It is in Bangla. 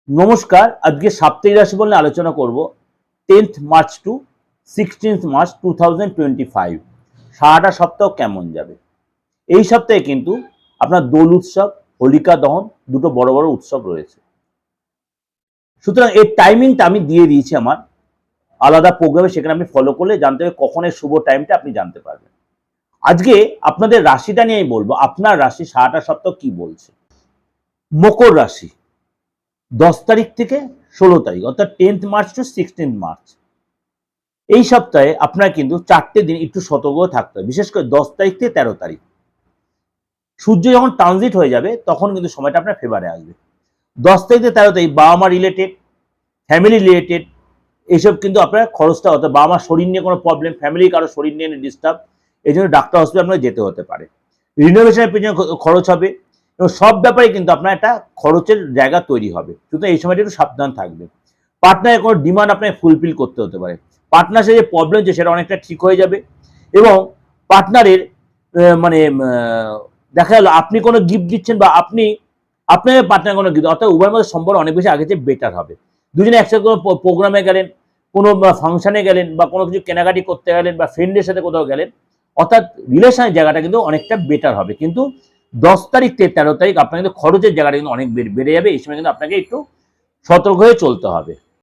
নমস্কার, আজকে সাপ্তাহিক রাশিফল নিয়ে আলোচনা করব 10th March two 16th March 2025। সারাটা সপ্তাহ কেমন যাবে। এই সপ্তাহে কিন্তু আপনার দোল উৎসব, হোলিকা দহন দুটো বড় বড় উৎসব রয়েছে। সুতরাং এর টাইমিংটা আমি দিয়ে দিয়েছি আমার আলাদা প্রোগ্রামে, সেখানে আপনি ফলো করলে জানতে হবে কখন এর শুভ টাইমটা আপনি জানতে পারবেন। আজকে আপনাদের রাশিটা নিয়ে আমি বলবো, আপনার রাশি সারাটা সপ্তাহ কি বলছে। মকর রাশি 10 তারিখ থেকে 16 তারিখ, অর্থাৎ 10th March two 16th March. এই সপ্তাহে আপনার কিন্তু 4টে দিন একটু সতর্ক থাকতে হবে, বিশেষ করে 10 তারিখ থেকে 13 তারিখ। সূর্য যখন ট্রানজিট হয়ে যাবে তখন কিন্তু সময়টা আপনার ফেভারে আসবে। 10 তারিখ থেকে 13 তারিখ বাবা মা রিলেটেড, ফ্যামিলি রিলেটেড এইসব কিন্তু আপনার খরচটা হতে, বাবা মার শরীর নিয়ে কোনো প্রবলেম, ফ্যামিলি কারো শরীর নিয়ে ডিস্টার্ব, এই জন্য ডাক্তার হসপিটাল আপনার যেতে হতে পারে। রিনোভেশনের পেছনে খরচ হবে এবং সব ব্যাপারে কিন্তু আপনার একটা খরচের জায়গা তৈরি হবে। সুতরাং এই সময়টা একটু সাবধান থাকবে। পার্টনারের কোনো ডিমান্ড আপনাকে ফুলফিল করতে হতে পারে। পার্টনার সাথে যে প্রবলেম হচ্ছে সেটা অনেকটা ঠিক হয়ে যাবে এবং পার্টনারের মানে দেখা গেল আপনি কোনো গিফট দিচ্ছেন বা আপনার পার্টনার কোনো গিফট, অর্থাৎ উভয়ের মধ্যে সম্পর্ক অনেক বেশি আগে চেয়ে বেটার হবে। দুজনে একসাথে কোনো প্রোগ্রামে গেলেন, কোনো ফাংশনে গেলেন বা কোনো কিছু কেনাকাটি করতে গেলেন বা ফ্রেন্ডের সাথে কোথাও গেলেন, অর্থাৎ রিলেশনের জায়গাটা কিন্তু অনেকটা বেটার হবে। কিন্তু 10 তারিখ থেকে 13 তারিখ আপনার কিন্তু খরচের জায়গাটা কিন্তু অনেক বেড়ে যাবে। এই সময় কিন্তু আপনাকে একটু সতর্ক হয়ে চলতে হবে।